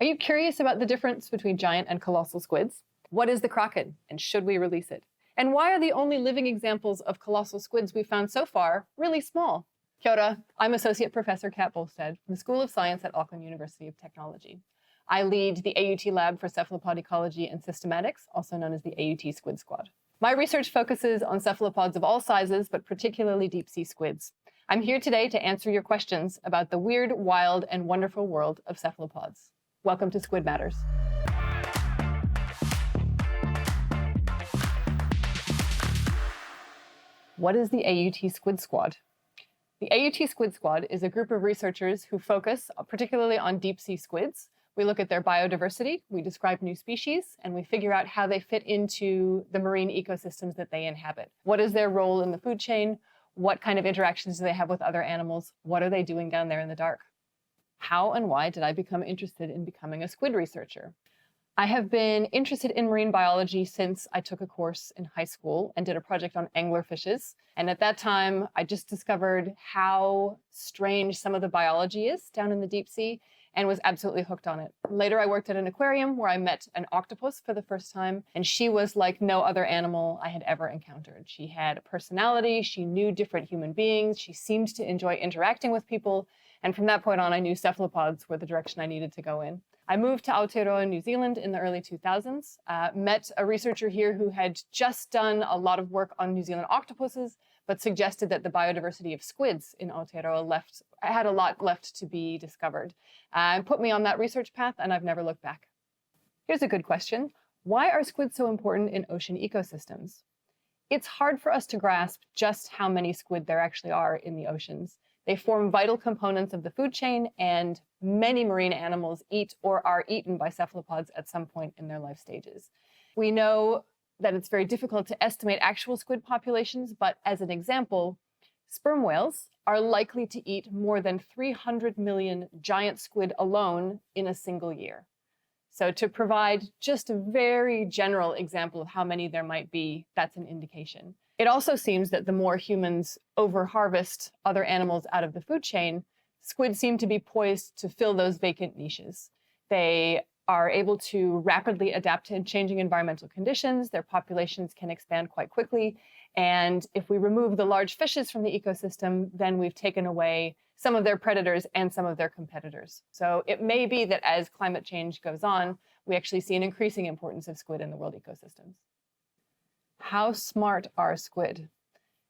Are you curious about the difference between giant and colossal squids? What is the Kraken, and should we release it? And why are the only living examples of colossal squids we've found so far really small? Kia ora, I'm Associate Professor Kat Bolstad from the School of Science at Auckland University of Technology. I lead the AUT Lab for Cephalopod Ecology and Systematics, also known as the AUT Squid Squad. My research focuses on cephalopods of all sizes, but particularly deep-sea squids. I'm here today to answer your questions about the weird, wild, and wonderful world of cephalopods. Welcome to Squid Matters. What is the AUT Squid Squad? The AUT Squid Squad is a group of researchers who focus particularly on deep-sea squids. We look at their biodiversity, we describe new species, and we figure out how they fit into the marine ecosystems that they inhabit. What is their role in the food chain? What kind of interactions do they have with other animals? What are they doing down there in the dark? How and why did I become interested in becoming a squid researcher? I have been interested in marine biology since I took a course in high school and did a project on anglerfishes. And at that time, I just discovered how strange some of the biology is down in the deep sea and was absolutely hooked on it. Later, I worked at an aquarium where I met an octopus for the first time, and she was like no other animal I had ever encountered. She had a personality, she knew different human beings, she seemed to enjoy interacting with people, and from that point on, I knew cephalopods were the direction I needed to go in. I moved to Aotearoa, New Zealand in the early 2000s, met a researcher here who had just done a lot of work on New Zealand octopuses, but suggested that the biodiversity of squids in Aotearoa had a lot left to be discovered. Put me on that research path, and I've never looked back. Here's a good question. Why are squids so important in ocean ecosystems? It's hard for us to grasp just how many squid there actually are in the oceans. They form vital components of the food chain, and many marine animals eat or are eaten by cephalopods at some point in their life stages. We know that it's very difficult to estimate actual squid populations, but as an example, sperm whales are likely to eat more than 300 million giant squid alone in a single year. So to provide just a very general example of how many there might be, that's an indication. It also seems that the more humans over-harvest other animals out of the food chain, squid seem to be poised to fill those vacant niches. They are able to rapidly adapt to changing environmental conditions. Their populations can expand quite quickly. And if we remove the large fishes from the ecosystem, then we've taken away some of their predators and some of their competitors. So it may be that as climate change goes on, we actually see an increasing importance of squid in the world ecosystems. How smart are squid?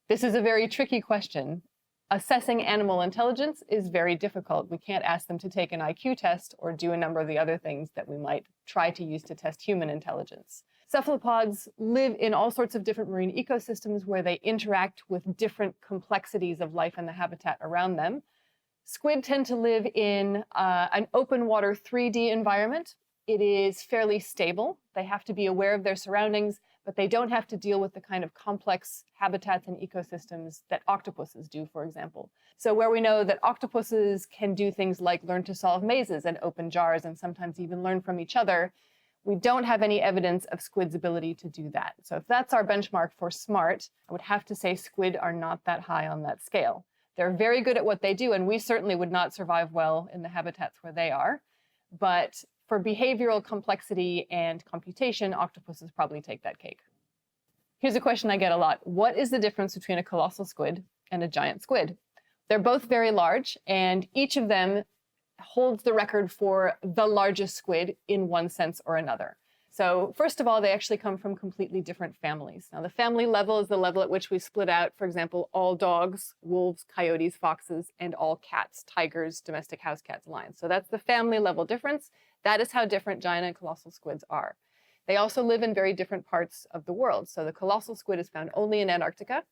This is a very tricky question. Assessing animal intelligence is very difficult. We can't ask them to take an IQ test or do a number of the other things that we might try to use to test human intelligence. Cephalopods live in all sorts of different marine ecosystems where they interact with different complexities of life and the habitat around them. Squid tend to live in an open water 3D environment. It is fairly stable. They have to be aware of their surroundings, but they don't have to deal with the kind of complex habitats and ecosystems that octopuses do, for example. So where we know that octopuses can do things like learn to solve mazes and open jars and sometimes even learn from each other, we don't have any evidence of squid's ability to do that. So if that's our benchmark for smart, I would have to say squid are not that high on that scale. They're very good at what they do, and we certainly would not survive well in the habitats where they are. But for behavioral complexity and computation, octopuses probably take that cake. Here's a question I get a lot. What is the difference between a colossal squid and a giant squid? They're both very large, and each of them holds the record for the largest squid in one sense or another. So first of all, they actually come from completely different families. Now, the family level is the level at which we split out, for example, all dogs, wolves, coyotes, foxes, and all cats, tigers, domestic house cats, lions. So that's the family level difference. That is how different giant and colossal squids are. They also live in very different parts of the world. So the colossal squid is found only in Antarctica.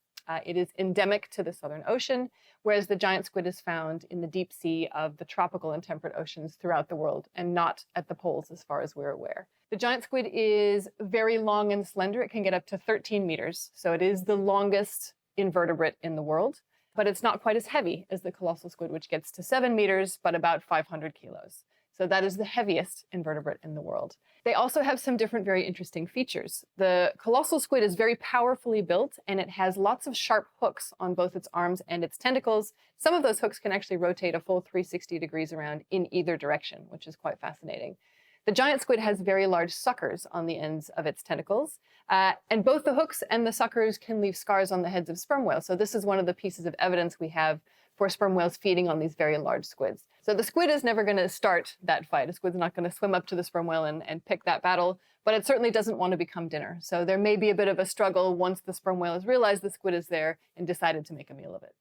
It is endemic to the Southern Ocean, whereas the giant squid is found in the deep sea of the tropical and temperate oceans throughout the world, and not at the poles as far as we're aware. The giant squid is very long and slender. It can get up to 13 meters, so it is the longest invertebrate in the world, but it's not quite as heavy as the colossal squid, which gets to 7 meters, but about 500 kilos. So that is the heaviest invertebrate in the world. They also have some different, very interesting features. The colossal squid is very powerfully built, and it has lots of sharp hooks on both its arms and its tentacles. Some of those hooks can actually rotate a full 360 degrees around in either direction, which is quite fascinating. The giant squid has very large suckers on the ends of its tentacles, and both the hooks and the suckers can leave scars on the heads of sperm whales. So this is one of the pieces of evidence we have for sperm whales feeding on these very large squids. So the squid is never going to start that fight. A squid's not going to swim up to the sperm whale and pick that battle, but it certainly doesn't want to become dinner. So there may be a bit of a struggle once the sperm whale has realized the squid is there and decided to make a meal of it.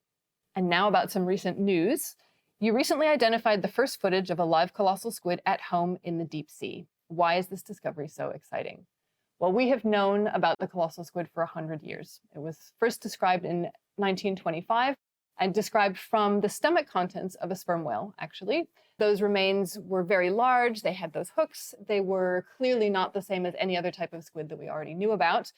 And now about some recent news. You recently identified the first footage of a live colossal squid at home in the deep sea. Why is this discovery so exciting? Well, we have known about the colossal squid for 100 years. It was first described in 1925 and described from the stomach contents of a sperm whale, actually. Those remains were very large. They had those hooks. They were clearly not the same as any other type of squid that we already knew about.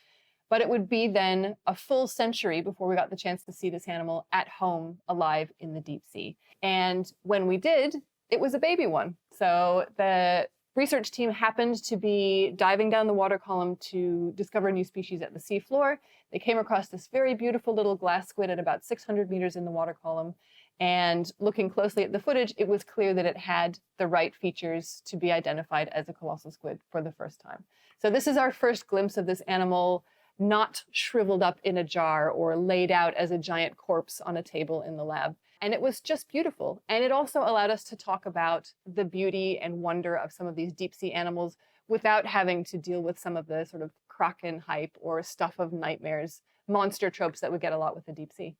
But it would be then a full century before we got the chance to see this animal at home, alive in the deep sea. And when we did, it was a baby one. So the research team happened to be diving down the water column to discover a new species at the seafloor. They came across this very beautiful little glass squid at about 600 meters in the water column. And looking closely at the footage, it was clear that it had the right features to be identified as a colossal squid for the first time. So this is our first glimpse of this animal not shriveled up in a jar or laid out as a giant corpse on a table in the lab. And it was just beautiful. And it also allowed us to talk about the beauty and wonder of some of these deep sea animals without having to deal with some of the sort of Kraken hype or stuff of nightmares, monster tropes that we get a lot with the deep sea.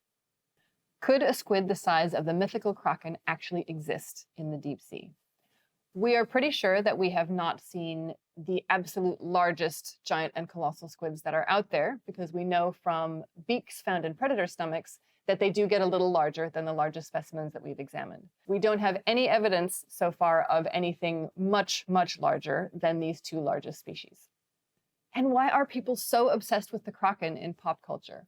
Could a squid the size of the mythical Kraken actually exist in the deep sea? We are pretty sure that we have not seen the absolute largest giant and colossal squids that are out there, because we know from beaks found in predator stomachs that they do get a little larger than the largest specimens that we've examined. We don't have any evidence so far of anything much, much larger than these two largest species. And why are people so obsessed with the Kraken in pop culture?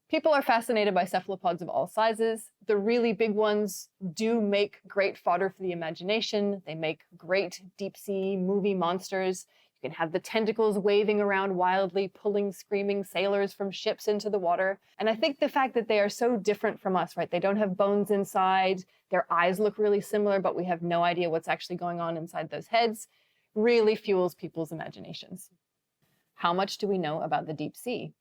People are fascinated by cephalopods of all sizes. The really big ones do make great fodder for the imagination. They make great deep sea movie monsters. You can have the tentacles waving around wildly, pulling screaming sailors from ships into the water. And I think the fact that they are so different from us, right? They don't have bones inside. Their eyes look really similar, but we have no idea what's actually going on inside those heads, really fuels people's imaginations. How much do we know about the deep sea?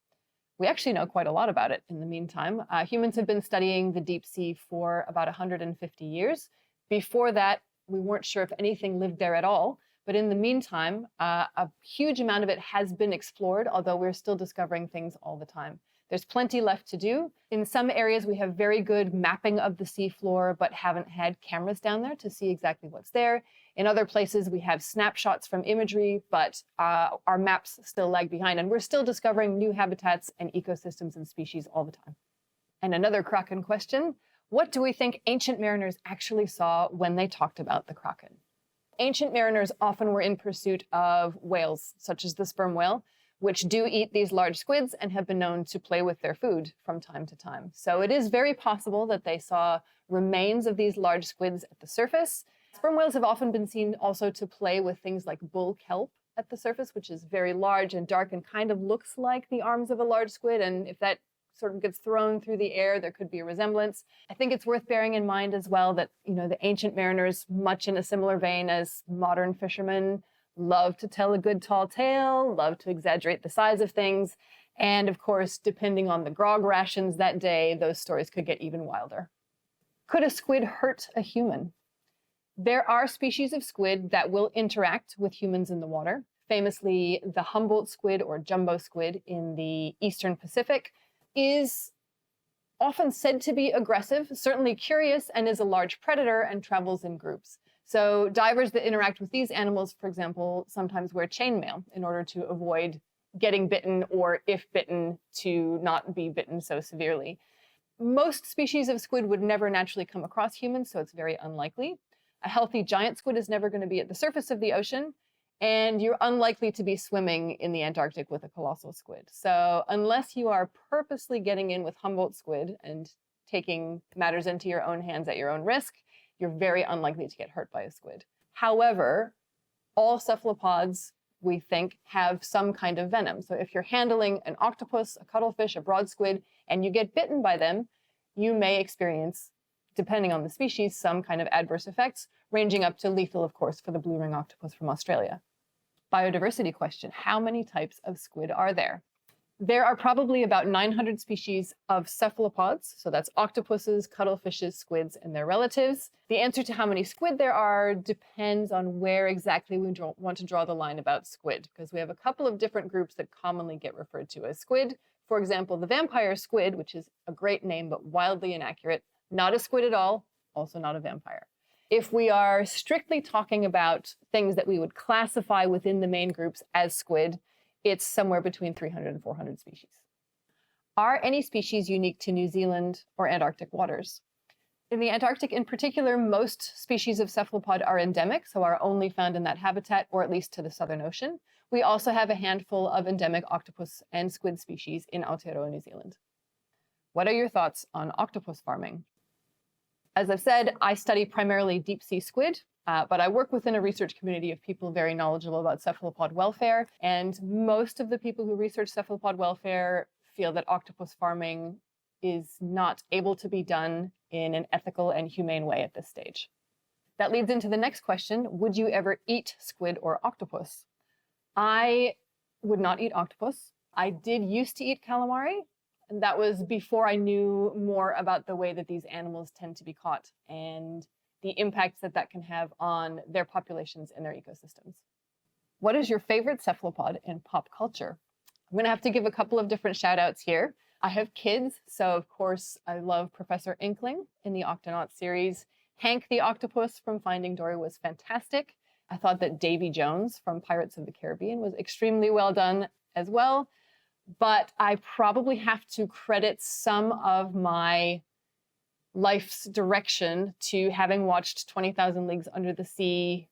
We actually know quite a lot about it in the meantime. Humans have been studying the deep sea for about 150 years. Before that, we weren't sure if anything lived there at all. But in the meantime, a huge amount of it has been explored, although we're still discovering things all the time. There's plenty left to do. In some areas, we have very good mapping of the seafloor, but haven't had cameras down there to see exactly what's there. In other places, we have snapshots from imagery, but our maps still lag behind, and we're still discovering new habitats and ecosystems and species all the time. And another Kraken question, what do we think ancient mariners actually saw when they talked about the Kraken? Ancient mariners often were in pursuit of whales, such as the sperm whale, which do eat these large squids and have been known to play with their food from time to time. So it is very possible that they saw remains of these large squids at the surface. Sperm whales have often been seen also to play with things like bull kelp at the surface, which is very large and dark and kind of looks like the arms of a large squid. And if that sort of gets thrown through the air, there could be a resemblance. I think it's worth bearing in mind as well that, the ancient mariners, much in a similar vein as modern fishermen, love to tell a good tall tale, love to exaggerate the size of things. And of course, depending on the grog rations that day, those stories could get even wilder. Could a squid hurt a human? There are species of squid that will interact with humans in the water. Famously, the Humboldt squid or jumbo squid in the Eastern Pacific is often said to be aggressive, certainly curious, and is a large predator and travels in groups. So divers that interact with these animals, for example, sometimes wear chainmail in order to avoid getting bitten, or if bitten, to not be bitten so severely. Most species of squid would never naturally come across humans, so it's very unlikely. A healthy giant squid is never going to be at the surface of the ocean, and you're unlikely to be swimming in the Antarctic with a colossal squid. So unless you are purposely getting in with Humboldt squid and taking matters into your own hands at your own risk, you're very unlikely to get hurt by a squid. However, all cephalopods, we think, have some kind of venom. So if you're handling an octopus, a cuttlefish, a broad squid, and you get bitten by them, you may experience, depending on the species, some kind of adverse effects, ranging up to lethal, of course, for the blue ring octopus from Australia. Biodiversity question: how many types of squid are there? There are probably about 900 species of cephalopods, so that's octopuses, cuttlefishes, squids, and their relatives. The answer to how many squid there are depends on where exactly we want to draw the line about squid, because we have a couple of different groups that commonly get referred to as squid. For example, the vampire squid, which is a great name but wildly inaccurate, not a squid at all, also not a vampire. If we are strictly talking about things that we would classify within the main groups as squid, it's somewhere between 300 and 400 species. Are any species unique to New Zealand or Antarctic waters? In the Antarctic in particular, most species of cephalopod are endemic, so are only found in that habitat, or at least to the Southern Ocean. We also have a handful of endemic octopus and squid species in Aotearoa, New Zealand. What are your thoughts on octopus farming? As I've said, I study primarily deep sea squid, but I work within a research community of people very knowledgeable about cephalopod welfare, and most of the people who research cephalopod welfare feel that octopus farming is not able to be done in an ethical and humane way at this stage. That leads into the next question: would you ever eat squid or octopus? I would not eat octopus. I did used to eat calamari, and that was before I knew more about the way that these animals tend to be caught and the impacts that that can have on their populations and their ecosystems. What is your favorite cephalopod in pop culture? I'm going to have to give a couple of different shout outs here. I have kids, so of course I love Professor Inkling in the Octonauts series. Hank the Octopus from Finding Dory was fantastic. I thought that Davy Jones from Pirates of the Caribbean was extremely well done as well. But I probably have to credit some of my life's direction to having watched 20,000 Leagues Under the Sea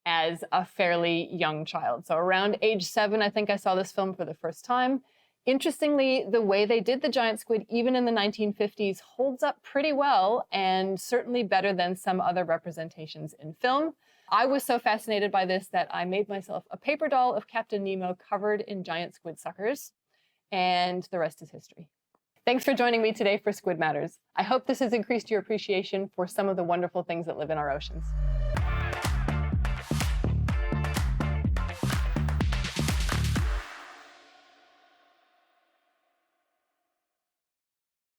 as a fairly young child. So around age 7, I think I saw this film for the first time. Interestingly, the way they did the giant squid, even in the 1950s, holds up pretty well, and certainly better than some other representations in film. I was so fascinated by this that I made myself a paper doll of Captain Nemo covered in giant squid suckers, and the rest is history. Thanks for joining me today for Squid Matters. I hope this has increased your appreciation for some of the wonderful things that live in our oceans.